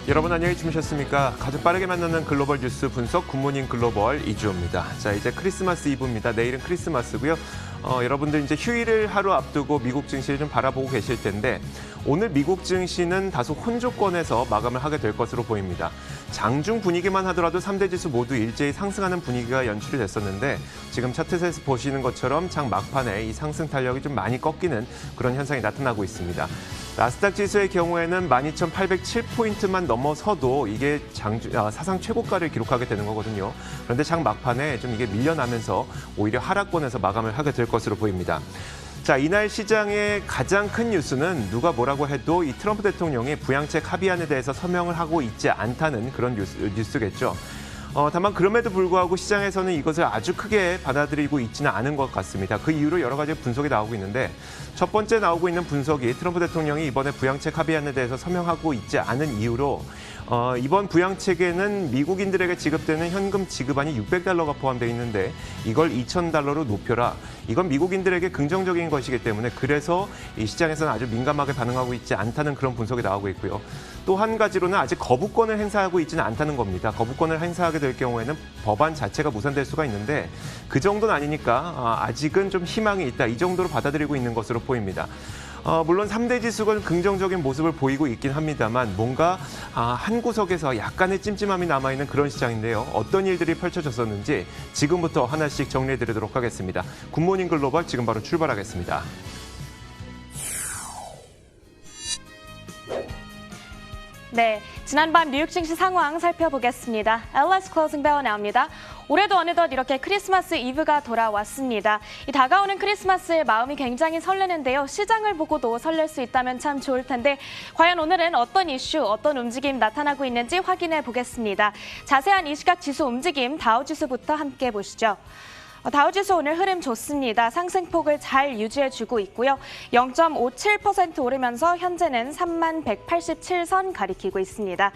여러분 안녕히 주무셨습니까? 가장 빠르게 만나는 글로벌 뉴스 분석 굿모닝 글로벌 이주호입니다. 자, 이제 크리스마스 이브입니다. 내일은 크리스마스고요. 여러분들 이제 휴일을 하루 앞두고 미국 증시를 좀 바라보고 계실 텐데 오늘 미국 증시는 다소 혼조권에서 마감을 하게 될 것으로 보입니다. 장중 분위기만 하더라도 3대 지수 모두 일제히 상승하는 분위기가 연출이 됐었는데 지금 차트에서 보시는 것처럼 장 막판에 이 상승 탄력이 좀 많이 꺾이는 그런 현상이 나타나고 있습니다. 나스닥 지수의 경우에는 12,807포인트만 넘어서도 이게 사상 최고가를 기록하게 되는 거거든요. 그런데 장 막판에 좀 이게 밀려나면서 오히려 하락권에서 마감을 하게 될 것으로 보입니다. 자, 이날 시장의 가장 큰 뉴스는 누가 뭐라고 해도 이 트럼프 대통령이 부양책 합의안에 대해서 서명을 하고 있지 않다는 그런 뉴스겠죠. 다만 그럼에도 불구하고 시장에서는 이것을 아주 크게 받아들이고 있지는 않은 것 같습니다. 그 이유로 여러 가지 분석이 나오고 있는데 첫 번째 나오고 있는 분석이 트럼프 대통령이 이번에 부양책 합의안에 대해서 서명하고 있지 않은 이유로 이번 부양책에는 미국인들에게 지급되는 현금 지급안이 $600가 포함되어 있는데 이걸 $2,000로 높여라. 이건 미국인들에게 긍정적인 것이기 때문에 그래서 이 시장에서는 아주 민감하게 반응하고 있지 않다는 그런 분석이 나오고 있고요. 또 한 가지로는 아직 거부권을 행사하고 있지는 않다는 겁니다. 거부권을 행사하게 될 경우에는 법안 자체가 무산될 수가 있는데 그 정도는 아니니까 아직은 좀 희망이 있다. 이 정도로 받아들이고 있는 것으로 보입니다. 물론 3대 지수가 긍정적인 모습을 보이고 있긴 합니다만 뭔가 한 구석에서 약간의 찜찜함이 남아있는 그런 시장인데요. 어떤 일들이 펼쳐졌었는지 지금부터 하나씩 정리해드리도록 하겠습니다. 굿모닝 글로벌 지금 바로 출발하겠습니다. 네, 지난밤 뉴욕 증시 상황 살펴보겠습니다. LS 클로징 벨 나옵니다. 올해도 어느덧 이렇게 크리스마스 이브가 돌아왔습니다. 이 다가오는 크리스마스에 마음이 굉장히 설레는데요. 시장을 보고도 설렐 수 있다면 참 좋을 텐데 과연 오늘은 어떤 이슈, 어떤 움직임 나타나고 있는지 확인해 보겠습니다. 자세한 이 시각 지수 움직임 다우지수부터 함께 보시죠. 다우지수 오늘 흐름 좋습니다. 상승폭을 잘 유지해주고 있고요. 0.57% 오르면서 현재는 3187선 가리키고 있습니다.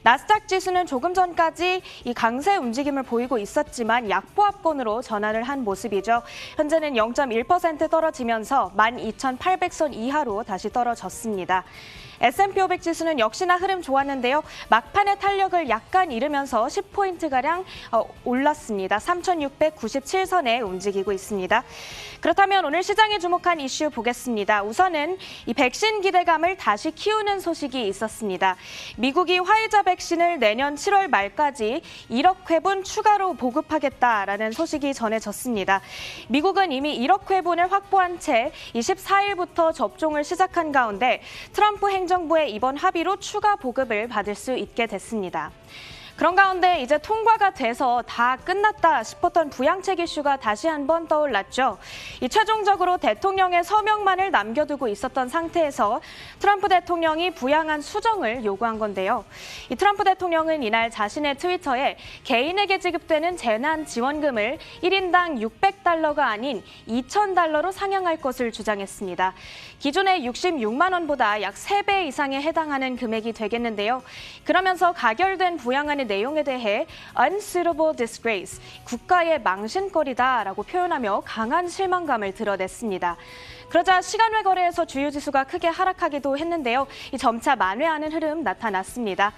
나스닥 지수는 조금 전까지 이 강세 움직임을 보이고 있었지만 약보합권으로 전환을 한 모습이죠. 현재는 0.1% 떨어지면서 12,800선 이하로 다시 떨어졌습니다. S&P 500 지수는 역시나 흐름 좋았는데요. 막판의 탄력을 약간 잃으면서 10포인트가량 올랐습니다. 3,697선에 움직이고 있습니다. 그렇다면 오늘 시장에 주목한 이슈 보겠습니다. 우선은 이 백신 기대감을 다시 키우는 소식이 있었습니다. 미국이 화이자 백신을 내년 7월 말까지 1억 회분 추가로 보급하겠다라는 소식이 전해졌습니다. 미국은 이미 1억 회분을 확보한 채 24일부터 접종을 시작한 가운데 트럼프 행정부의 이번 합의로 추가 보급을 받을 수 있게 됐습니다. 그런 가운데 이제 통과가 돼서 다 끝났다 싶었던 부양책 이슈가 다시 한번 떠올랐죠. 이 최종적으로 대통령의 서명만을 남겨두고 있었던 상태에서 트럼프 대통령이 부양안 수정을 요구한 건데요. 이 트럼프 대통령은 이날 자신의 트위터에 개인에게 지급되는 재난 지원금을 1인당 $600가 아닌 $2,000로 상향할 것을 주장했습니다. 기존의 66만 원보다 약 3배 이상에 해당하는 금액이 되겠는데요. 그러면서 가결된 부양안의 내용에 대해 unsuitable disgrace, 국가의 망신거리다라고 표현하며 강한 실망감을 드러냈습니다. 그러자 시간외 거래에서 주요 지수가 크게 하락하기도 했는데요. 이 점차 만회하는 흐름 나타났습니다.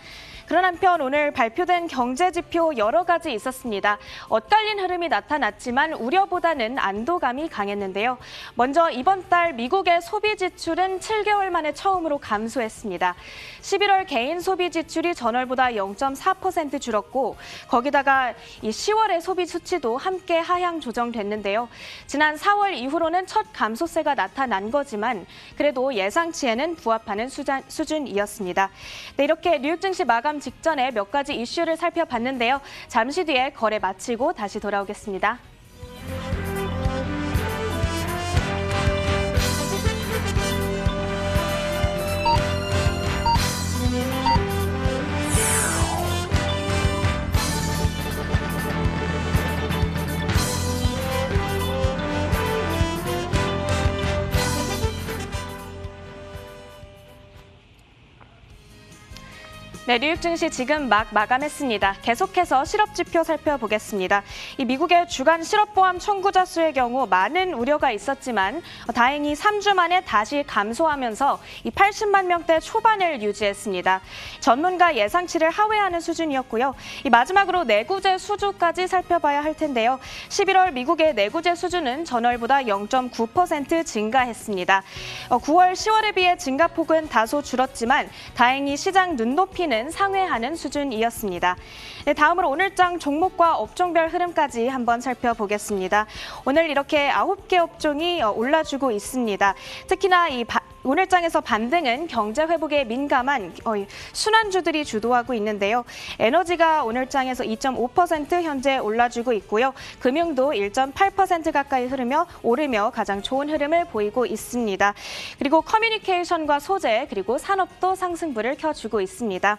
그런 한편 오늘 발표된 경제 지표 여러 가지 있었습니다. 엇갈린 흐름이 나타났지만 우려보다는 안도감이 강했는데요. 먼저 이번 달 미국의 소비 지출은 7개월 만에 처음으로 감소했습니다. 11월 개인 소비 지출이 전월보다 0.4% 줄었고 거기다가 이 10월의 소비 수치도 함께 하향 조정됐는데요. 지난 4월 이후로는 첫 감소세가 나타난 거지만 그래도 예상치에는 부합하는 수준이었습니다. 네, 이렇게 뉴욕 증시 마감 직전에 몇 가지 이슈를 살펴봤는데요. 잠시 뒤에 거래 마치고 다시 돌아오겠습니다. 네, 뉴욕 증시 지금 막 마감했습니다. 계속해서 실업 지표 살펴보겠습니다. 이 미국의 주간 실업보험 청구자 수의 경우 많은 우려가 있었지만 다행히 3주 만에 다시 감소하면서 이 80만 명대 초반을 유지했습니다. 전문가 예상치를 하회하는 수준이었고요. 이 마지막으로 내구재 수주까지 살펴봐야 할 텐데요. 11월 미국의 내구재 수주는 전월보다 0.9% 증가했습니다. 9월, 10월에 비해 증가폭은 다소 줄었지만 다행히 시장 눈높이는 상회하는 수준이었습니다. 네, 다음으로 오늘장 종목과 업종별 흐름까지 한번 살펴보겠습니다. 오늘 이렇게 9개 업종이 올라주고 있습니다. 특히나 오늘장에서 반등은 경제 회복에 민감한 순환주들이 주도하고 있는데요. 에너지가 오늘장에서 2.5% 현재 올라주고 있고요. 금융도 1.8% 가까이 오르며 가장 좋은 흐름을 보이고 있습니다. 그리고 커뮤니케이션과 소재 그리고 산업도 상승부를 켜주고 있습니다.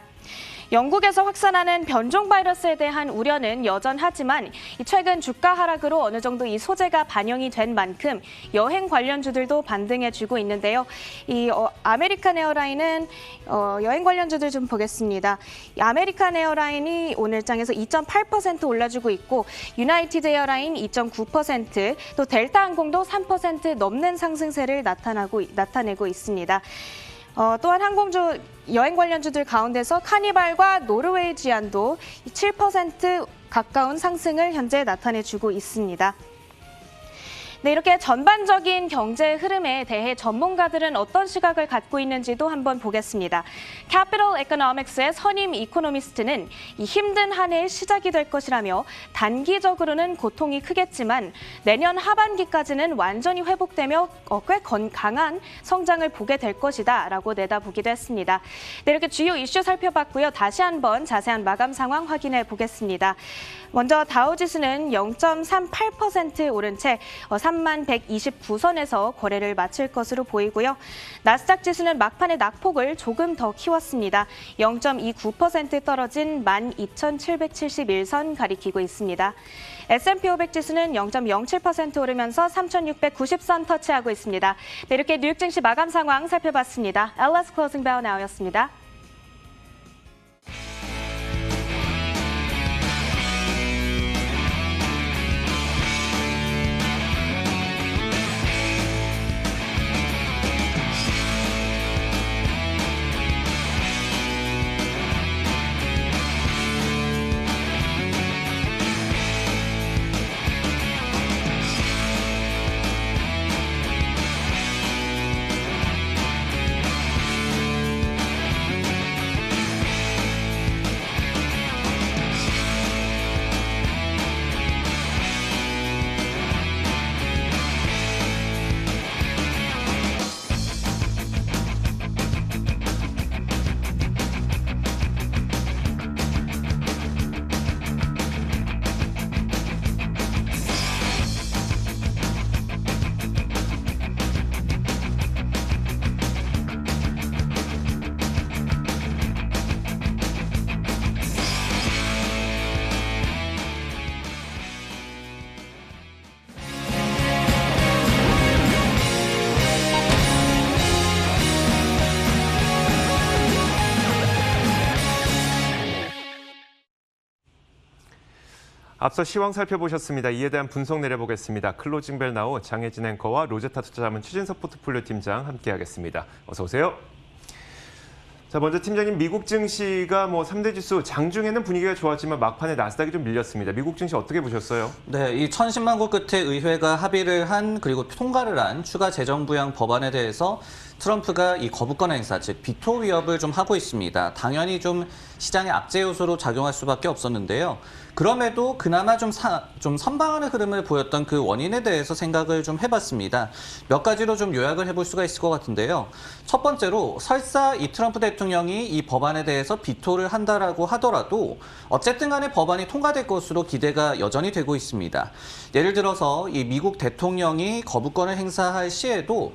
영국에서 확산하는 변종 바이러스에 대한 우려는 여전하지만 최근 주가 하락으로 어느 정도 이 소재가 반영이 된 만큼 여행 관련주들도 반등해주고 있는데요. 아메리칸 에어라인은 여행 관련주들 좀 보겠습니다. 아메리칸 에어라인이 오늘장에서 2.8% 올라주고 있고 유나이티드 에어라인 2.9%, 또 델타 항공도 3% 넘는 상승세를 나타내고 있습니다. 또한 항공주 여행 관련주들 가운데서 카니발과 노르웨이지안도 7% 가까운 상승을 현재 나타내주고 있습니다. 네, 이렇게 전반적인 경제 흐름에 대해 전문가들은 어떤 시각을 갖고 있는지도 한번 보겠습니다. 캐피털 에코노믹스의 선임 이코노미스트는 이 힘든 한 해의 시작이 될 것이라며 단기적으로는 고통이 크겠지만 내년 하반기까지는 완전히 회복되며 꽤 강한 성장을 보게 될 것이다 라고 내다보기도 했습니다. 네, 이렇게 주요 이슈 살펴봤고요. 다시 한번 자세한 마감 상황 확인해 보겠습니다. 먼저 다우지수는 0.38% 오른 채 3129선에서 거래를 마칠 것으로 보이고요. 나스닥 지수는 막판의 낙폭을 조금 더 키웠습니다. 0.29% 떨어진 12,771선 가리키고 있습니다. S&P 500 지수는 0.07% 오르면서 3,690선 터치하고 있습니다. 네, 이렇게 뉴욕 증시 마감 상황 살펴봤습니다. LS 클로징 벨 나우였습니다. 앞서 시황 살펴보셨습니다. 이에 대한 분석 내려보겠습니다. 클로징 벨 나우 장혜진 앵커와 로제타 투자자문 최진석 포트폴리오 팀장 함께하겠습니다. 어서 오세요. 자, 먼저 팀장님, 미국 증시가 3대 지수 장중에는 분위기가 좋았지만 막판에 나스닥이 좀 밀렸습니다. 미국 증시 어떻게 보셨어요? 네, 이 1010만 구 끝에 의회가 합의를 한 그리고 통과를 한 추가 재정 부양 법안에 대해서 트럼프가 이 거부권 행사, 즉 비토 위협을 좀 하고 있습니다. 당연히 좀 시장의 악재 요소로 작용할 수밖에 없었는데요. 그럼에도 그나마 좀 선방하는 흐름을 보였던 그 원인에 대해서 생각을 좀 해봤습니다. 몇 가지로 좀 요약을 해볼 수가 있을 것 같은데요. 첫 번째로 설사 이 트럼프 대통령이 이 법안에 대해서 비토를 한다라고 하더라도 어쨌든 간에 법안이 통과될 것으로 기대가 여전히 되고 있습니다. 예를 들어서 이 미국 대통령이 거부권을 행사할 시에도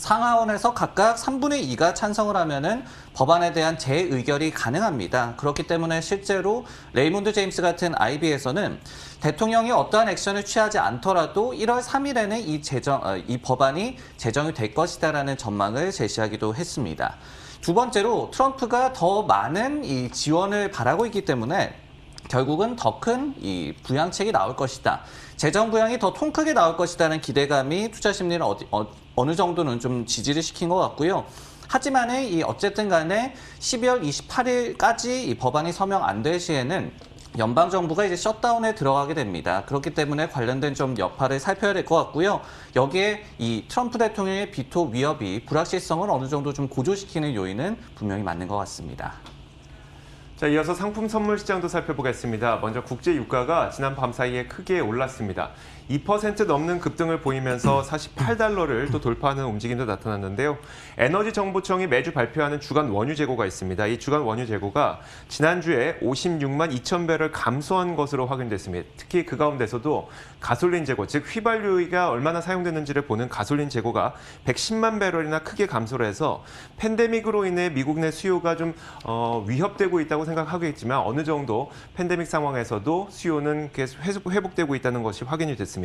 상하원에서 각각 3분의 2가 찬성을 하면은 법안에 대한 재의결이 가능합니다. 그렇기 때문에 실제로 레이몬드 제임스 같은 IB에서는 대통령이 어떠한 액션을 취하지 않더라도 1월 3일에는 이 법안이 제정이 될 것이다라는 전망을 제시하기도 했습니다. 두 번째로 트럼프가 더 많은 이 지원을 바라고 있기 때문에 결국은 더 큰 이 부양책이 나올 것이다. 재정 부양이 더 통크게 나올 것이다는 기대감이 투자 심리를 어느 정도는 좀 지지를 시킨 것 같고요. 하지만은 이 어쨌든 간에 12월 28일까지 이 법안이 서명 안 될 시에는 연방 정부가 이제 셧다운에 들어가게 됩니다. 그렇기 때문에 관련된 좀 여파를 살펴야 될 것 같고요. 여기에 이 트럼프 대통령의 비토 위협이 불확실성을 어느 정도 좀 고조시키는 요인은 분명히 맞는 것 같습니다. 자, 이어서 상품 선물 시장도 살펴보겠습니다. 먼저 국제 유가가 지난 밤 사이에 크게 올랐습니다. 2% 넘는 급등을 보이면서 48달러를 또 돌파하는 움직임도 나타났는데요. 에너지 정보청이 매주 발표하는 주간 원유 재고가 있습니다. 이 주간 원유 재고가 지난주에 56만 2천 배럴 감소한 것으로 확인됐습니다. 특히 그 가운데서도 가솔린 재고, 즉 휘발유가 얼마나 사용됐는지를 보는 가솔린 재고가 110만 배럴이나 크게 감소를 해서 팬데믹으로 인해 미국 내 수요가 좀 위협되고 있다고 생각하겠지만 어느 정도 팬데믹 상황에서도 수요는 계속 회복되고 있다는 것이 확인이 됐습니다.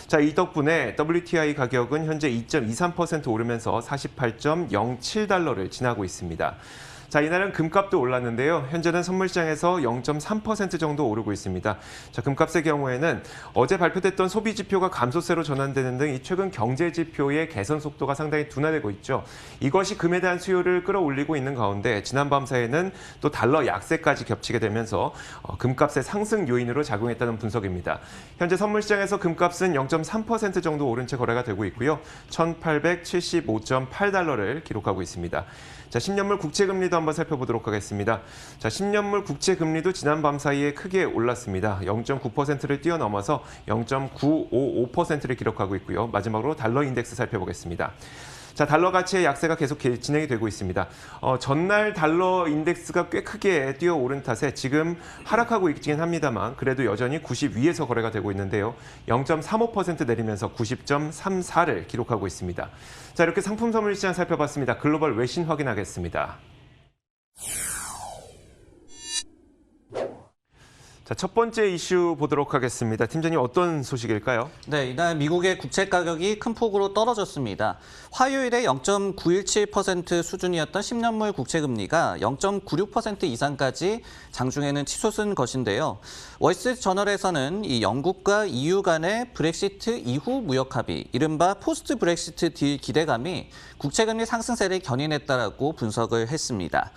자, 이 덕분에 WTI 가격은 현재 2.23% 오르면서 48.07달러를 지나고 있습니다. 자, 이날은 금값도 올랐는데요. 현재는 선물시장에서 0.3% 정도 오르고 있습니다. 자, 금값의 경우에는 어제 발표됐던 소비 지표가 감소세로 전환되는 등 이 최근 경제 지표의 개선 속도가 상당히 둔화되고 있죠. 이것이 금에 대한 수요를 끌어올리고 있는 가운데 지난밤 사이에는 또 달러 약세까지 겹치게 되면서 금값의 상승 요인으로 작용했다는 분석입니다. 현재 선물시장에서 금값은 0.3% 정도 오른 채 거래가 되고 있고요. 1,875.8달러를 기록하고 있습니다. 자, 10년물 국채금리도 한번 살펴보도록 하겠습니다. 자, 10년물 국채금리도 지난 밤 사이에 크게 올랐습니다. 0.9%를 뛰어넘어서 0.955%를 기록하고 있고요. 마지막으로 달러 인덱스 살펴보겠습니다. 자, 달러 가치의 약세가 계속 진행이 되고 있습니다. 전날 달러 인덱스가 꽤 크게 뛰어오른 탓에 지금 하락하고 있긴 합니다만 그래도 여전히 90 위에서 거래가 되고 있는데요. 0.35% 내리면서 90.34를 기록하고 있습니다. 자, 이렇게 상품 선물 시장 살펴봤습니다. 글로벌 외신 확인하겠습니다. 자, 첫 번째 이슈 보도록 하겠습니다. 팀장님, 어떤 소식일까요? 네, 이날 미국의 국채 가격이 큰 폭으로 떨어졌습니다. 화요일에 0.917% 수준이었던 10년물 국채 금리가 0.96% 이상까지 장중에는 치솟은 것인데요. 월스트리트 저널에서는 이 영국과 EU 간의 브렉시트 이후 무역 합의, 이른바 포스트 브렉시트 딜 기대감이 국채 금리 상승세를 견인했다라고 분석을 했습니다.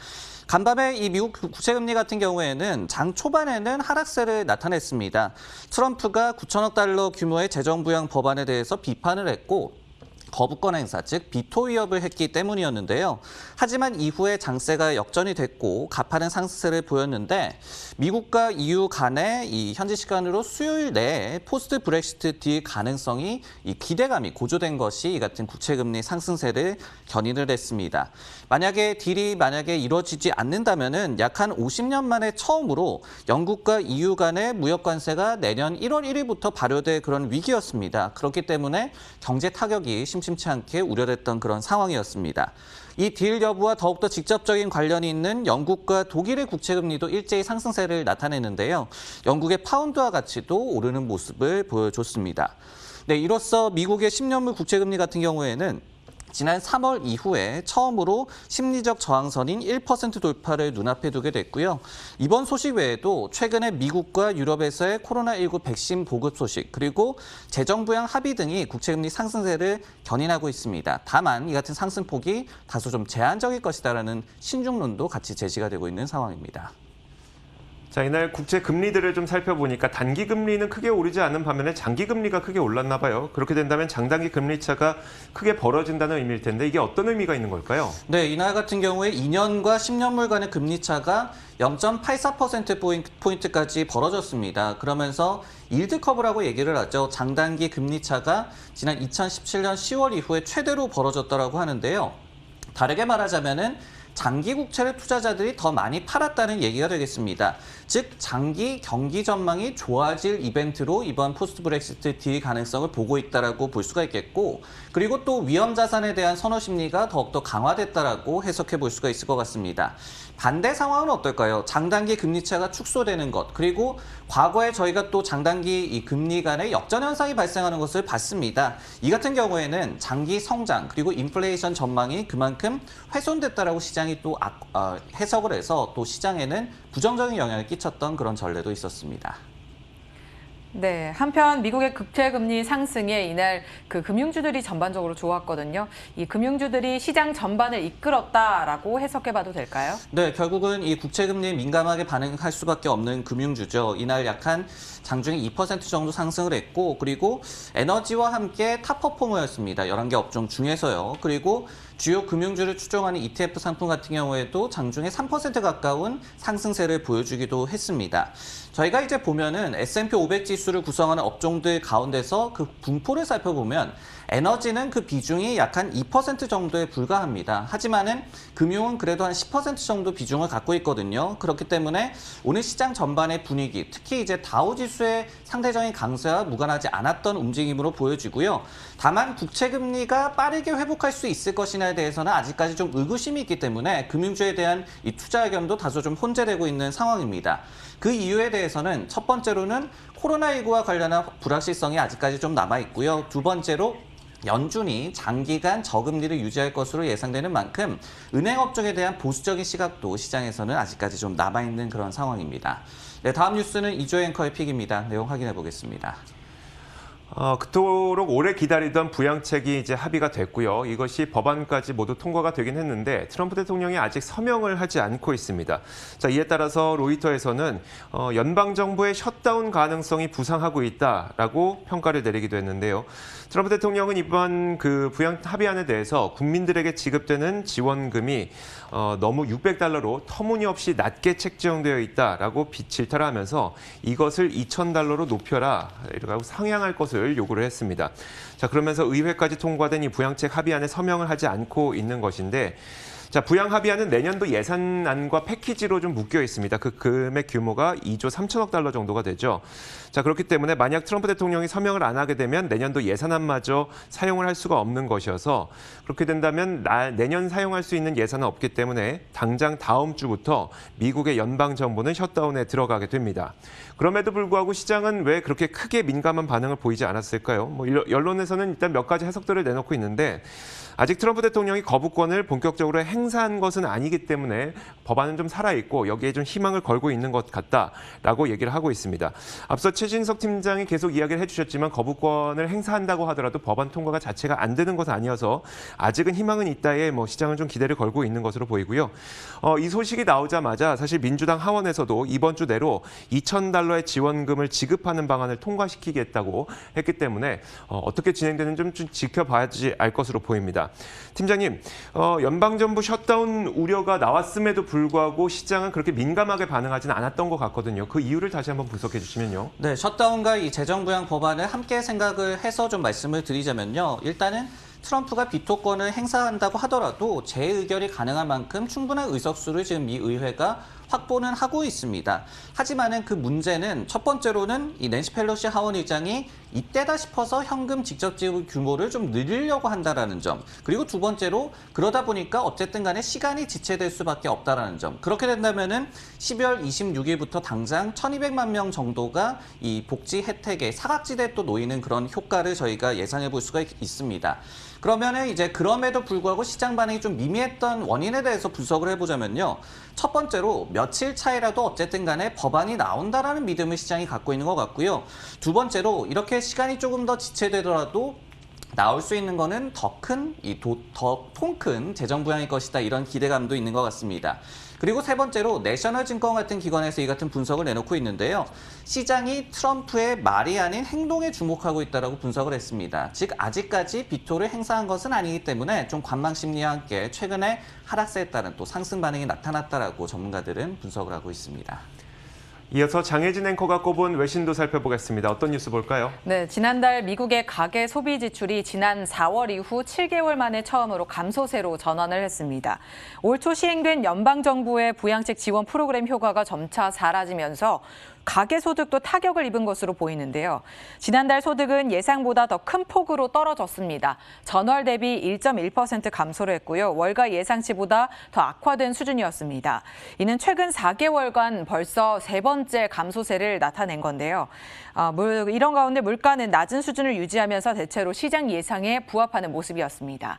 간밤에 이 미국 국채금리 같은 경우에는 장 초반에는 하락세를 나타냈습니다. 트럼프가 9천억 달러 규모의 재정부양 법안에 대해서 비판을 했고 거부권 행사, 즉 비토 위협을 했기 때문이었는데요. 하지만 이후에 장세가 역전이 됐고 가파른 상승세를 보였는데 미국과 EU 간의 이 현지 시간으로 수요일 내에 포스트 브렉시트 딜 가능성이 이 기대감이 고조된 것이 이 같은 국채금리 상승세를 견인을 했습니다. 만약에 딜이 이루어지지 않는다면은 약 한 50년 만에 처음으로 영국과 EU 간의 무역 관세가 내년 1월 1일부터 발효될 그런 위기였습니다. 그렇기 때문에 경제 타격이 심심치 않게 우려됐던 그런 상황이었습니다. 이 딜 여부와 더욱더 직접적인 관련이 있는 영국과 독일의 국채금리도 일제히 상승세를 나타내는데요. 영국의 파운드화 가치도 오르는 모습을 보여줬습니다. 네, 이로써 미국의 10년물 국채금리 같은 경우에는 지난 3월 이후에 처음으로 심리적 저항선인 1% 돌파를 눈앞에 두게 됐고요. 이번 소식 외에도 최근에 미국과 유럽에서의 코로나19 백신 보급 소식, 그리고 재정부양 합의 등이 국채금리 상승세를 견인하고 있습니다. 다만 이 같은 상승폭이 다소 좀 제한적일 것이다라는 신중론도 같이 제시가 되고 있는 상황입니다. 자, 이날 국채 금리들을 좀 살펴보니까 단기 금리는 크게 오르지 않은 반면에 장기 금리가 크게 올랐나 봐요. 그렇게 된다면 장단기 금리 차가 크게 벌어진다는 의미일 텐데 이게 어떤 의미가 있는 걸까요? 네, 이날 같은 경우에 2년과 10년물 간의 금리 차가 0.84%포인트까지 벌어졌습니다. 그러면서 일드 커브라고 얘기를 하죠. 장단기 금리 차가 지난 2017년 10월 이후에 최대로 벌어졌다고 하는데요. 다르게 말하자면은 장기 국채를 투자자들이 더 많이 팔았다는 얘기가 되겠습니다. 즉 장기 경기 전망이 좋아질 이벤트로 이번 포스트 브렉시트 딜 가능성을 보고 있다라고 볼 수가 있겠고, 그리고 또 위험 자산에 대한 선호 심리가 더욱더 강화됐다라고 해석해 볼 수가 있을 것 같습니다. 반대 상황은 어떨까요? 장단기 금리 차가 축소되는 것, 그리고 과거에 저희가 또 장단기 이 금리 간의 역전 현상이 발생하는 것을 봤습니다. 이 같은 경우에는 장기 성장 그리고 인플레이션 전망이 그만큼 훼손됐다라고 시장이 또 해석을 해서 또 시장에는 부정적인 영향을 끼쳤던 그런 전례도 있었습니다. 네, 한편 미국의 국채 금리 상승에 이날 그 금융주들이 전반적으로 좋았거든요. 이 금융주들이 시장 전반을 이끌었다라고 해석해봐도 될까요? 네, 결국은 이 국채 금리에 민감하게 반응할 수밖에 없는 금융주죠. 이날 약한 장중에 2% 정도 상승을 했고, 그리고 에너지와 함께 탑 퍼포머였습니다. 11개 업종 중에서요. 그리고 주요 금융주를 추종하는 ETF 상품 같은 경우에도 장중에 3% 가까운 상승세를 보여주기도 했습니다. 저희가 이제 보면은 S&P 500 지수를 구성하는 업종들 가운데서 그 분포를 살펴보면 에너지는 그 비중이 약 한 2% 정도에 불과합니다. 하지만은 금융은 그래도 한 10% 정도 비중을 갖고 있거든요. 그렇기 때문에 오늘 시장 전반의 분위기, 특히 이제 다우 지수의 상대적인 강세와 무관하지 않았던 움직임으로 보여지고요. 다만 국채 금리가 빠르게 회복할 수 있을 것이냐에 대해서는 아직까지 좀 의구심이 있기 때문에 금융주에 대한 이 투자 의견도 다소 좀 혼재되고 있는 상황입니다. 그 이유에 대해서는 첫 번째로는 코로나19와 관련한 불확실성이 아직까지 좀 남아 있고요. 두 번째로 연준이 장기간 저금리를 유지할 것으로 예상되는 만큼 은행 업종에 대한 보수적인 시각도 시장에서는 아직까지 좀 남아있는 그런 상황입니다. 네, 다음 뉴스는 이조 앵커의 픽입니다. 내용 확인해 보겠습니다. 그토록 오래 기다리던 부양책이 이제 합의가 됐고요. 이것이 법안까지 모두 통과가 되긴 했는데 트럼프 대통령이 아직 서명을 하지 않고 있습니다. 자, 이에 따라서 로이터에서는 연방정부의 셧다운 가능성이 부상하고 있다라고 평가를 내리기도 했는데요. 트럼프 대통령은 이번 그 부양 합의안에 대해서 국민들에게 지급되는 지원금이 너무 $600로 터무니없이 낮게 책정되어 있다라고 질타를 하면서 이것을 $2,000로 높여라 이라고 상향할 것을 요구를 했습니다. 자, 그러면서 의회까지 통과된 이 부양책 합의안에 서명을 하지 않고 있는 것인데, 자, 부양 합의안은 내년도 예산안과 패키지로 좀 묶여 있습니다. 그 금액 규모가 2조 3천억 달러 정도가 되죠. 자, 그렇기 때문에 만약 트럼프 대통령이 서명을 안 하게 되면 내년도 예산안마저 사용을 할 수가 없는 것이어서, 그렇게 된다면 내년 사용할 수 있는 예산은 없기 때문에 당장 다음 주부터 미국의 연방정부는 셧다운에 들어가게 됩니다. 그럼에도 불구하고 시장은 왜 그렇게 크게 민감한 반응을 보이지 않았을까요? 언론에서는 일단 몇 가지 해석들을 내놓고 있는데, 아직 트럼프 대통령이 거부권을 본격적으로 행사한 것은 아니기 때문에 법안은 좀 살아있고 여기에 좀 희망을 걸고 있는 것 같다라고 얘기를 하고 있습니다. 앞서 최진석 팀장이 계속 이야기를 해주셨지만 거부권을 행사한다고 하더라도 법안 통과가 자체가 안 되는 것은 아니어서 아직은 희망은 있다에 시장은 좀 기대를 걸고 있는 것으로 보이고요. 이 소식이 나오자마자 사실 민주당 하원에서도 이번 주 내로 $2,000의 지원금을 지급하는 방안을 통과시키겠다고 했기 때문에 어떻게 진행되는지 좀 지켜봐야지 알 것으로 보입니다. 팀장님, 연방정부 셧다운 우려가 나왔음에도 불구하고 시장은 그렇게 민감하게 반응하지는 않았던 것 같거든요. 그 이유를 다시 한번 분석해 주시면요. 네, 셧다운과 이 재정부양 법안을 함께 생각을 해서 좀 말씀을 드리자면요. 일단은 트럼프가 비토권을 행사한다고 하더라도 재의결이 가능한 만큼 충분한 의석수를 지금 미 의회가 확보는 하고 있습니다. 하지만은 그 문제는 첫 번째로는 이 낸시 펠로시 하원 의장이 이때다 싶어서 현금 직접 지급 규모를 좀 늘리려고 한다라는 점. 그리고 두 번째로 그러다 보니까 어쨌든 간에 시간이 지체될 수밖에 없다라는 점. 그렇게 된다면은 12월 26일부터 당장 1,200만 명 정도가 이 복지 혜택에 사각지대에 또 놓이는 그런 효과를 저희가 예상해 볼 수가 있습니다. 그러면은 이제 그럼에도 불구하고 시장 반응이 좀 미미했던 원인에 대해서 분석을 해보자면요. 첫 번째로 며칠 차이라도 어쨌든 간에 법안이 나온다라는 믿음을 시장이 갖고 있는 것 같고요. 두 번째로 이렇게 시간이 조금 더 지체되더라도 나올 수 있는 거는 더 통 큰 재정 부양일 것이다, 이런 기대감도 있는 것 같습니다. 그리고 세 번째로 내셔널 증권 같은 기관에서 이 같은 분석을 내놓고 있는데요. 시장이 트럼프의 말이 아닌 행동에 주목하고 있다고 분석을 했습니다. 즉 아직까지 비토를 행사한 것은 아니기 때문에 좀 관망 심리와 함께 최근에 하락세에 따른 또 상승 반응이 나타났다라고 전문가들은 분석을 하고 있습니다. 이어서 장혜진 앵커가 꼽은 외신도 살펴보겠습니다. 어떤 뉴스 볼까요? 네, 지난달 미국의 가계 소비 지출이 지난 4월 이후 7개월 만에 처음으로 감소세로 전환을 했습니다. 올 초 시행된 연방정부의 부양책 지원 프로그램 효과가 점차 사라지면서 가계 소득도 타격을 입은 것으로 보이는데요. 지난달 소득은 예상보다 더 큰 폭으로 떨어졌습니다. 전월 대비 1.1% 감소를 했고요. 월가 예상치보다 더 악화된 수준이었습니다. 이는 최근 4개월간 벌써 세 번째 감소세를 나타낸 건데요. 이런 가운데 물가는 낮은 수준을 유지하면서 대체로 시장 예상에 부합하는 모습이었습니다.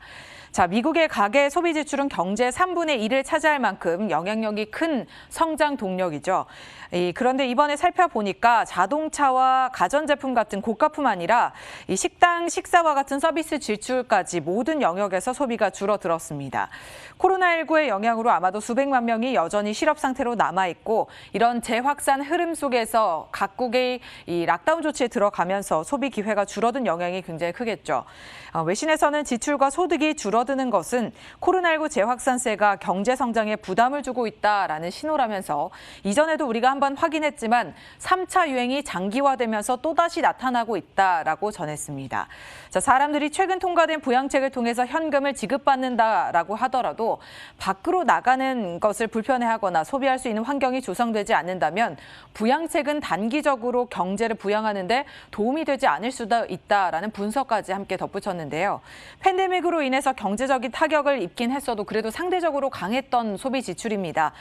자, 미국의 가계 소비 지출은 경제 3분의 1을 차지할 만큼 영향력이 큰 성장 동력이죠. 그런데 이번에 살펴보니까 자동차와 가전제품 같은 고가품 아니라 이 식당, 식사와 같은 서비스 지출까지 모든 영역에서 소비가 줄어들었습니다. 코로나19의 영향으로 아마도 수백만 명이 여전히 실업 상태로 남아있고 이런 재확산 흐름 속에서 각국의 이 락다운 조치에 들어가면서 소비 기회가 줄어든 영향이 굉장히 크겠죠. 외신에서는 지출과 소득이 줄어드는 것은 코로나19 재확산세가 경제 성장에 부담을 주고 있다라는 신호라면서 이전에도 우리가 한번 확인했지만 3차 유행이 장기화되면서 또다시 나타나고 있다라고 전했습니다. 자, 사람들이 최근 통과된 부양책을 통해서 현금을 지급받는다라고 하더라도 밖으로 나가는 것을 불편해하거나 소비할 수 있는 환경이 조성되지 않는다면 부양책은 단기적으로 경제를 부양하는 데 도움이 되지 않을 수도 있다라는 분석까지 함께 덧붙였는데요. 팬데믹으로 인해서 경제적인 타격을 입긴 했어도 그래도 상대적으로 강했던 소비 지출입니다.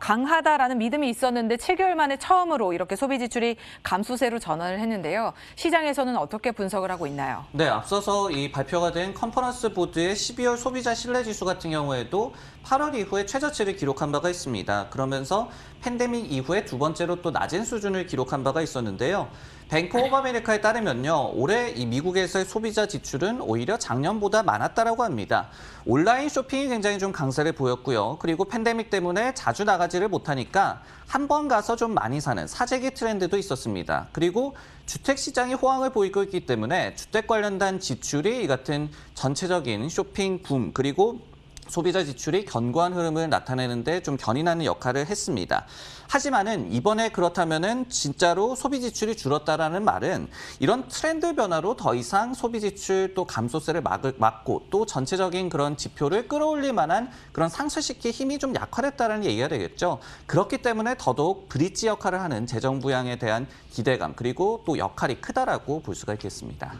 강하다라는 믿음이 있었는데 7개월 만에 처음으로 이렇게 소비 지출이 감소세로 전환을 했는데요. 시장에서는 어떻게 분석을 하고 있나요? 네, 앞서서 이 발표가 된 컨퍼런스 보드의 12월 소비자 신뢰지수 같은 경우에도 8월 이후에 최저치를 기록한 바가 있습니다. 그러면서 팬데믹 이후에 두 번째로 또 낮은 수준을 기록한 바가 있었는데요. 뱅크 오브 아메리카에 따르면요, 올해 이 미국에서의 소비자 지출은 오히려 작년보다 많았다라고 합니다. 온라인 쇼핑이 굉장히 좀 강세를 보였고요. 그리고 팬데믹 때문에 자주 나가지를 못하니까 한 번 가서 좀 많이 사는 사재기 트렌드도 있었습니다. 그리고 주택 시장이 호황을 보이고 있기 때문에 주택 관련된 지출이 이 같은 전체적인 쇼핑 붐 그리고 소비자 지출이 견고한 흐름을 나타내는데 좀 견인하는 역할을 했습니다. 하지만은 이번에 그렇다면은 진짜로 소비 지출이 줄었다라는 말은 이런 트렌드 변화로 더 이상 소비 지출 또 감소세를 막고 또 전체적인 그런 지표를 끌어올릴 만한 그런 상쇄시킬 힘이 좀 약화됐다는 얘기가 되겠죠. 그렇기 때문에 더더욱 브릿지 역할을 하는 재정 부양에 대한 기대감 그리고 또 역할이 크다라고 볼 수가 있겠습니다.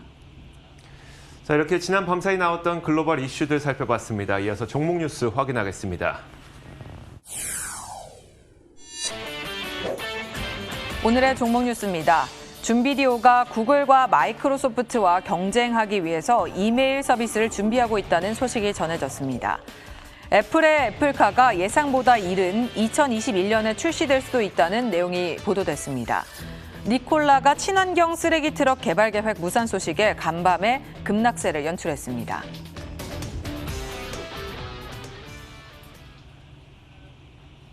자, 이렇게 지난 밤사이 나왔던 글로벌 이슈들 살펴봤습니다. 이어서 종목 뉴스 확인하겠습니다. 오늘의 종목 뉴스입니다. 줌비디오가 구글과 마이크로소프트와 경쟁하기 위해서 이메일 서비스를 준비하고 있다는 소식이 전해졌습니다. 애플의 애플카가 예상보다 이른 2021년에 출시될 수도 있다는 내용이 보도됐습니다. 니콜라가 친환경 쓰레기 트럭 개발 계획 무산 소식에 간밤에 급락세를 연출했습니다.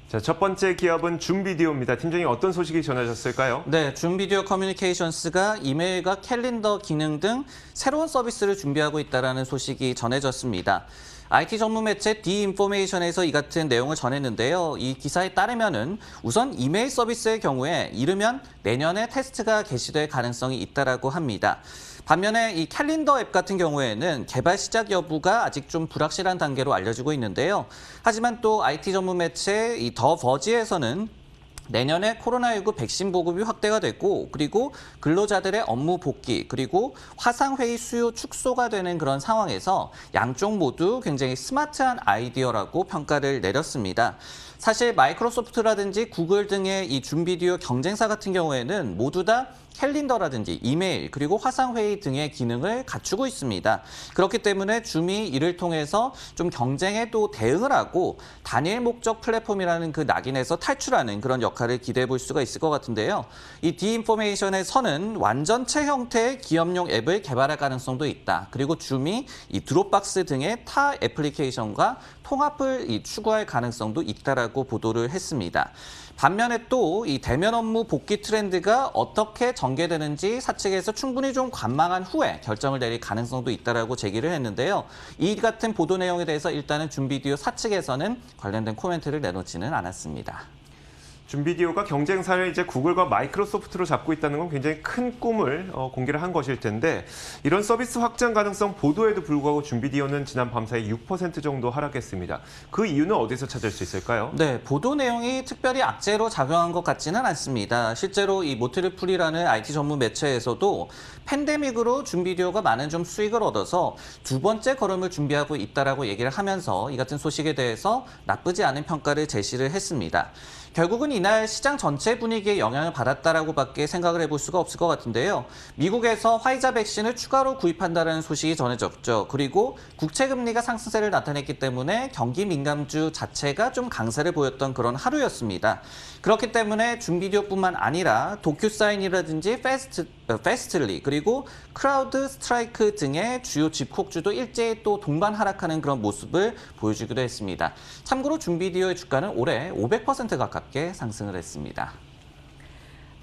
자, 첫 번째 기업은 줌비디오입니다. 팀장님, 어떤 소식이 전해졌을까요? 네, 줌비디오 커뮤니케이션스가 이메일과 캘린더 기능 등 새로운 서비스를 준비하고 있다는 소식이 전해졌습니다. IT 전문 매체 디인포메이션에서 이 같은 내용을 전했는데요. 이 기사에 따르면은 우선 이메일 서비스의 경우에 이르면 내년에 테스트가 개시될 가능성이 있다라고 합니다. 반면에 이 캘린더 앱 같은 경우에는 개발 시작 여부가 아직 좀 불확실한 단계로 알려지고 있는데요. 하지만 또 IT 전문 매체 이 더 버지에서는 내년에 코로나19 백신 보급이 확대가 됐고 그리고 근로자들의 업무 복귀 그리고 화상회의 수요 축소가 되는 그런 상황에서 양쪽 모두 굉장히 스마트한 아이디어라고 평가를 내렸습니다. 사실 마이크로소프트라든지 구글 등의 이 줌비디오 경쟁사 같은 경우에는 모두 다 캘린더라든지 이메일 그리고 화상회의 등의 기능을 갖추고 있습니다. 그렇기 때문에 줌이 이를 통해서 좀 경쟁에 또 대응을 하고 단일 목적 플랫폼이라는 그 낙인에서 탈출하는 그런 역할을 기대해 볼 수가 있을 것 같은데요. 이 디인포메이션에서는 완전체 형태의 기업용 앱을 개발할 가능성도 있다. 그리고 줌이 이 드롭박스 등의 타 애플리케이션과 통합을 추구할 가능성도 있다라고 보도를 했습니다. 반면에 또 이 대면 업무 복귀 트렌드가 어떻게 전개되는지 사측에서 충분히 좀 관망한 후에 결정을 내릴 가능성도 있다라고 제기를 했는데요. 이 같은 보도 내용에 대해서 일단은 줌비디오 사측에서는 관련된 코멘트를 내놓지는 않았습니다. 준비디오가 경쟁사를 이제 구글과 마이크로소프트로 잡고 있다는 건 굉장히 큰 꿈을 공개를 한 것일 텐데 이런 서비스 확장 가능성 보도에도 불구하고 준비디오는 지난 밤 사이 6% 정도 하락했습니다. 그 이유는 어디서 찾을 수 있을까요? 네, 보도 내용이 특별히 악재로 작용한 것 같지는 않습니다. 실제로 이 모트리풀이라는 IT 전문 매체에서도 팬데믹으로 준비디오가 많은 좀 수익을 얻어서 두 번째 걸음을 준비하고 있다라고 얘기를 하면서 이 같은 소식에 대해서 나쁘지 않은 평가를 제시를 했습니다. 결국은 이날 시장 전체 분위기에 영향을 받았다라고밖에 생각을 해볼 수가 없을 것 같은데요. 미국에서 화이자 백신을 추가로 구입한다는 소식이 전해졌죠. 그리고 국채 금리가 상승세를 나타냈기 때문에 경기 민감주 자체가 좀 강세를 보였던 그런 하루였습니다. 그렇기 때문에 준비디오뿐만 아니라 도큐사인이라든지 패스트리 그리고 크라우드 스트라이크 등의 주요 집콕주도 일제히 또 동반 하락하는 그런 모습을 보여주기도 했습니다. 참고로 준비디오의 주가는 올해 500% 가깝게 상승을 했습니다.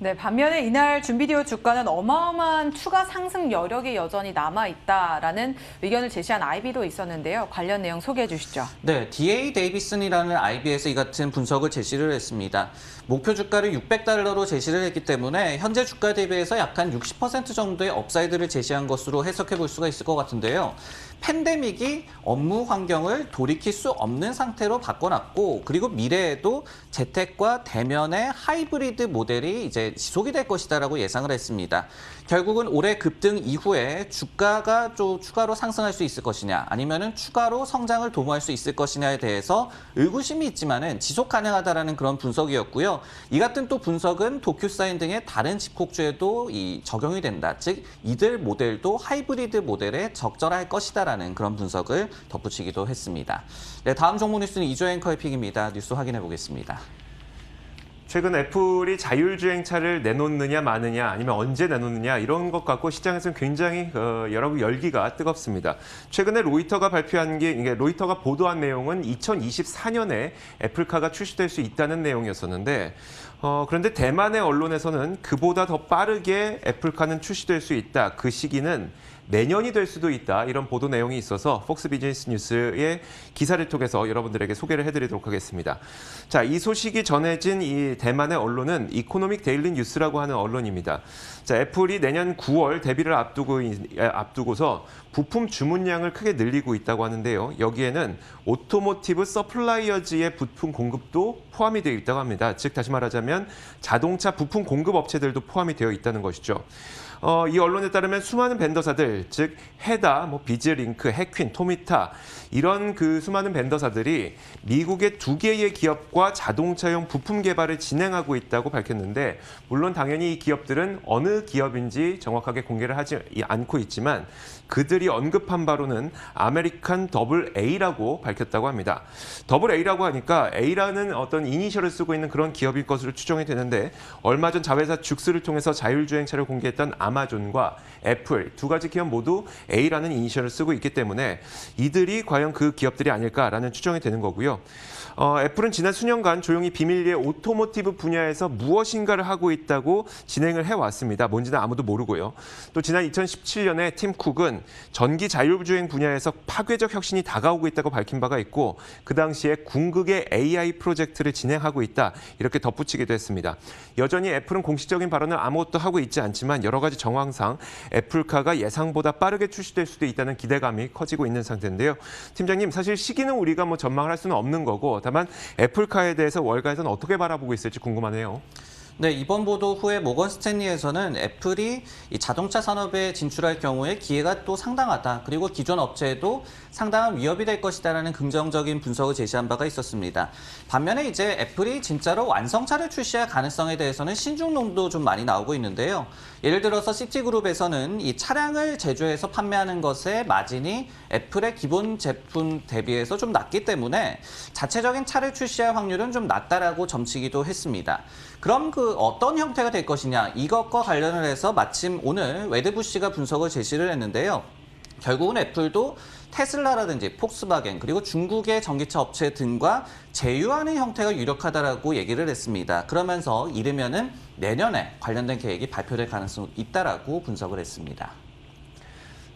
네, 반면에 이날 준비디오 주가는 어마어마한 추가 상승 여력이 여전히 남아있다라는 의견을 제시한 IB도 있었는데요. 관련 내용 소개해 주시죠. 네, DA 데이비슨이라는 IB에서 이 같은 분석을 제시를 했습니다. 목표 주가를 $600로 제시를 했기 때문에 현재 주가 대비해서 약간 60% 정도의 업사이드를 제시한 것으로 해석해 볼 수가 있을 것 같은데요. 팬데믹이 업무 환경을 돌이킬 수 없는 상태로 바꿔놨고 그리고 미래에도 재택과 대면의 하이브리드 모델이 이제 지속이 될 것이다라고 예상을 했습니다. 결국은 올해 급등 이후에 주가가 좀 추가로 상승할 수 있을 것이냐 아니면은 추가로 성장을 도모할 수 있을 것이냐에 대해서 의구심이 있지만은 지속 가능하다라는 그런 분석이었고요. 이 같은 또 분석은 도큐사인 등의 다른 집콕주에도 적용이 된다. 즉 이들 모델도 하이브리드 모델에 적절할 것이다라는 그런 분석을 덧붙이기도 했습니다. 네, 다음 종목 뉴스는 이조 앵커의 픽입니다. 뉴스 확인해 보겠습니다. 최근 애플이 자율주행차를 내놓느냐 마느냐 아니면 언제 내놓느냐 이런 것 갖고 시장에서는 굉장히 열기가 뜨겁습니다. 최근에 로이터가 발표한 로이터가 보도한 내용은 2024년에 애플카가 출시될 수 있다는 내용이었었는데 그런데 대만의 언론에서는 그보다 더 빠르게 애플카는 출시될 수 있다. 그 시기는 내년이 될 수도 있다. 이런 보도 내용이 있어서 폭스 비즈니스 뉴스의 기사를 통해서 여러분들에게 소개를 해드리도록 하겠습니다. 자, 이 소식이 전해진 이 대만의 언론은 이코노믹 데일리 뉴스라고 하는 언론입니다. 자, 애플이 내년 9월 데뷔를 앞두고서 부품 주문량을 크게 늘리고 있다고 하는데요. 여기에는 오토모티브 서플라이어즈의 부품 공급도 포함이 되어 있다고 합니다. 즉 다시 말하자면 자동차 부품 공급 업체들도 포함이 되어 있다는 것이죠. 이 언론에 따르면 수많은 벤더사들, 즉 헤다, 비즈링크, 해퀸, 토미타 이런 그 수많은 벤더사들이 미국의 2개의 기업과 자동차용 부품 개발을 진행하고 있다고 밝혔는데 물론 당연히 이 기업들은 어느 기업인지 정확하게 공개를 하지 않고 있지만 그들이 언급한 바로는 아메리칸 더블 A라고 밝혔다고 합니다. 더블 A라고 하니까 A라는 어떤 이니셜을 쓰고 있는 그런 기업일 것으로 추정이 되는데 얼마 전 자회사 죽스를 통해서 자율주행차를 공개했던 아마존과 애플 두 가지 기업 모두 A라는 이니셜을 쓰고 있기 때문에 이들이 과연 그 기업들이 아닐까라는 추정이 되는 거고요. 애플은 지난 수년간 조용히 비밀리에 오토모티브 분야에서 무엇인가를 하고 있다고 진행을 해왔습니다. 뭔지는 아무도 모르고요. 또 지난 2017년에 팀 쿡은 전기 자율주행 분야에서 파괴적 혁신이 다가오고 있다고 밝힌 바가 있고 그 당시에 궁극의 AI 프로젝트를 진행하고 있다. 이렇게 덧붙이기도 했습니다. 여전히 애플은 공식적인 발언을 아무것도 하고 있지 않지만 여러 가지 정황상 애플카가 예상보다 빠르게 출시될 수도 있다는 기대감이 커지고 있는 상태인데요. 팀장님, 사실 시기는 우리가 전망을 할 수는 없는 거고 다만 애플카에 대해서 월가에서는 어떻게 바라보고 있을지 궁금하네요. 네, 이번 보도 후에 모건 스탠리에서는 애플이 이 자동차 산업에 진출할 경우에 기회가 또 상당하다. 그리고 기존 업체에도 상당한 위협이 될 것이다라는 긍정적인 분석을 제시한 바가 있었습니다. 반면에 이제 애플이 진짜로 완성차를 출시할 가능성에 대해서는 신중론도 좀 많이 나오고 있는데요. 예를 들어서 시티그룹에서는 이 차량을 제조해서 판매하는 것의 마진이 애플의 기본 제품 대비해서 좀 낮기 때문에 자체적인 차를 출시할 확률은 좀 낮다라고 점치기도 했습니다. 그럼 그 어떤 형태가 될 것이냐 이것과 관련을 해서 마침 오늘 웨드부시가 분석을 제시를 했는데요. 결국은 애플도 테슬라라든지 폭스바겐 그리고 중국의 전기차 업체 등과 제휴하는 형태가 유력하다라고 얘기를 했습니다. 그러면서 이르면은 내년에 관련된 계획이 발표될 가능성이 있다라고 분석을 했습니다.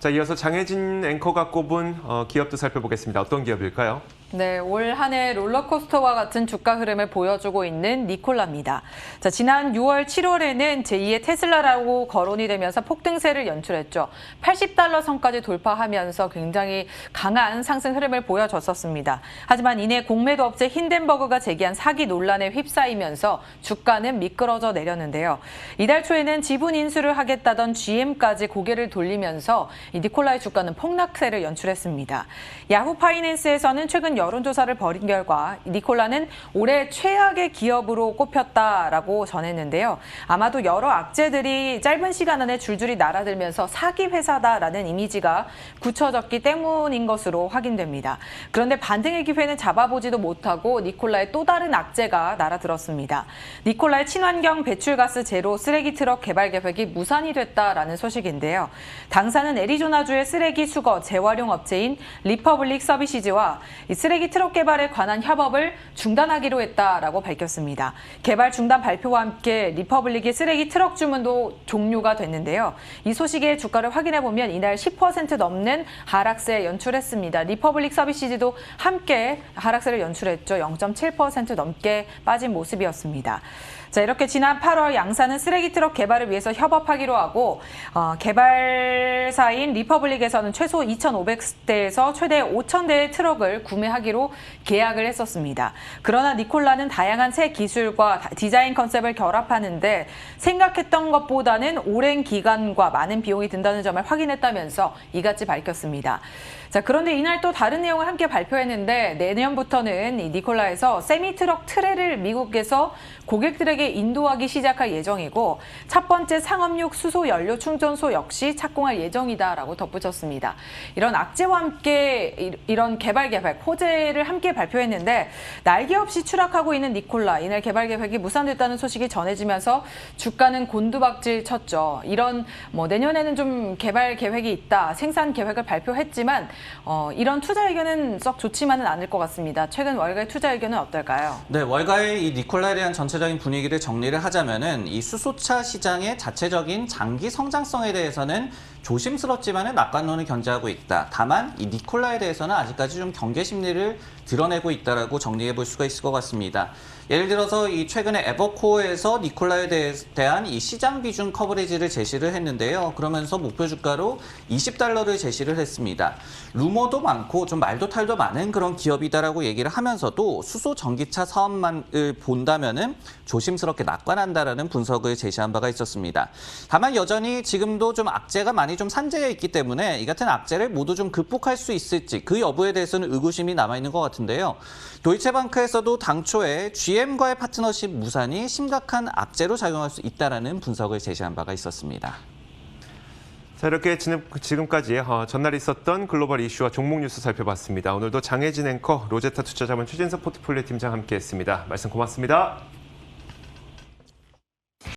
자, 이어서 장혜진 앵커가 꼽은 기업도 살펴보겠습니다. 어떤 기업일까요? 네, 올 한 해 롤러코스터와 같은 주가 흐름을 보여주고 있는 니콜라입니다. 자, 지난 6월, 7월에는 제2의 테슬라라고 거론이 되면서 폭등세를 연출했죠. 80달러 선까지 돌파하면서 굉장히 강한 상승 흐름을 보여줬었습니다. 하지만 이내 공매도 업체 힌덴버그가 제기한 사기 논란에 휩싸이면서 주가는 미끄러져 내렸는데요. 이달 초에는 지분 인수를 하겠다던 GM까지 고개를 돌리면서 이 니콜라의 주가는 폭락세를 연출했습니다. 야후 파이낸스에서는 최근 여론조사를 벌인 결과 니콜라는 올해 최악의 기업으로 꼽혔다라고 전했는데요. 아마도 여러 악재들이 짧은 시간 안에 줄줄이 날아들면서 사기 회사다라는 이미지가 굳혀졌기 때문인 것으로 확인됩니다. 그런데 반등의 기회는 잡아보지도 못하고 니콜라의 또 다른 악재가 날아들었습니다. 니콜라의 친환경 배출가스 제로 쓰레기 트럭 개발 계획이 무산이 됐다라는 소식인데요. 당사는 애리조나주의 쓰레기 수거 재활용 업체인 리퍼블릭 서비시즈와 이 쓰레기 트럭 개발에 관한 협업을 중단하기로 했다라고 밝혔습니다. 개발 중단 발표와 함께 리퍼블릭의 쓰레기 트럭 주문도 종료가 됐는데요. 이 소식의 주가를 확인해 보면 이날 10% 넘는 하락세 연출했습니다. 리퍼블릭 서비시즈도 함께 하락세를 연출했죠. 0.7% 넘게 빠진 모습이었습니다. 자, 이렇게 지난 8월 양사는 쓰레기 트럭 개발을 위해서 협업하기로 하고 개발사인 리퍼블릭에서는 최소 2,500대에서 최대 5,000대의 트럭을 구매하기로 계약을 했었습니다. 그러나 니콜라는 다양한 새 기술과 디자인 컨셉을 결합하는데 생각했던 것보다는 오랜 기간과 많은 비용이 든다는 점을 확인했다면서 이같이 밝혔습니다. 자, 그런데 이날 또 다른 내용을 함께 발표했는데 내년부터는 이 니콜라에서 세미트럭 트레를 미국에서 고객들에게 인도하기 시작할 예정이고 첫 번째 상업용 수소 연료 충전소 역시 착공할 예정이다라고 덧붙였습니다. 이런 악재와 함께 이런 개발 계획, 호재를 함께 발표했는데 날개 없이 추락하고 있는 니콜라, 이날 개발 계획이 무산됐다는 소식이 전해지면서 주가는 곤두박질 쳤죠. 이런 내년에는 좀 개발 계획이 있다, 생산 계획을 발표했지만 이런 투자 의견은 썩 좋지만은 않을 것 같습니다. 최근 월가의 투자 의견은 어떨까요? 네, 월가의 이 니콜라에 대한 전체적인 분위기를 정리를 하자면은 이 수소차 시장의 자체적인 장기 성장성에 대해서는 조심스럽지만은 낙관론을 견지하고 있다. 다만 이 니콜라에 대해서는 아직까지 좀 경계 심리를 드러내고 있다라고 정리해 볼 수가 있을 것 같습니다. 예를 들어서 이 최근에 에버코어에서 니콜라에 대한 이 시장 비중 커버리지를 제시를 했는데요. 그러면서 목표 주가로 20달러를 제시를 했습니다. 루머도 많고 좀 말도 탈도 많은 그런 기업이다라고 얘기를 하면서도 수소 전기차 사업만을 본다면은 조심스럽게 낙관한다라는 분석을 제시한 바가 있었습니다. 다만 여전히 지금도 좀 악재가 많이 좀 산재해 있기 때문에 이 같은 악재를 모두 좀 극복할 수 있을지 그 여부에 대해서는 의구심이 남아있는 것 같은데요. 도이체방크에서도 당초에 GM과의 파트너십 무산이 심각한 악재로 작용할 수 있다는 분석을 제시한 바가 있었습니다. 자, 이렇게 지금까지 전날 있었던 글로벌 이슈와 종목 뉴스 살펴봤습니다. 오늘도 장혜진 앵커, 로제타 투자자본 최진석 포트폴리오 팀장 함께했습니다. 말씀 고맙습니다.